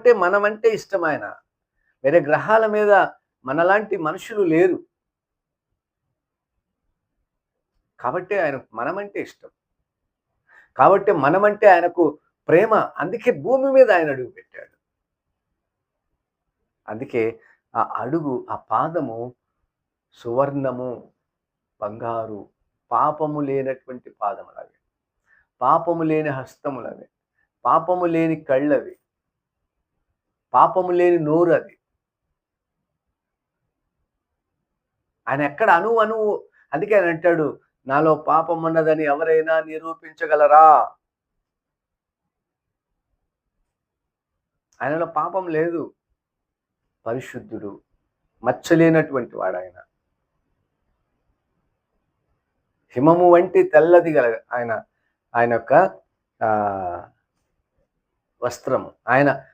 కాబట్టే మనమంటే ఇష్టం ఆయన. వేరే గ్రహాల మీద మనలాంటి మనుషులు లేరు. కాబట్టే ఆయనకు మనమంటే ఇష్టం. కాబట్టి మనమంటే ఆయనకు ప్రేమ. అందుకే భూమి మీద ఆయన అడుగుపెట్టాడు. అందుకే ఆ అడుగు, ఆ పాదము సువర్ణము, బంగారు, పాపము లేనటువంటి పాదములవి. పాపము లేని హస్తములవి. పాపము లేని కళ్ళవి. పాపము లేని నోరది. ఆయన ఎక్కడ అణువు అందుకే ఆయన అంటాడు, నాలో పాపమున్నదని ఎవరైనా నిరూపించగలరా? ఆయనలో పాపం లేదు. పరిశుద్ధుడు. మచ్చలేనటువంటి వాడాయన. హిమము వంటి తెల్లది ఆయన ఆయన యొక్క వస్త్రము. ఆయన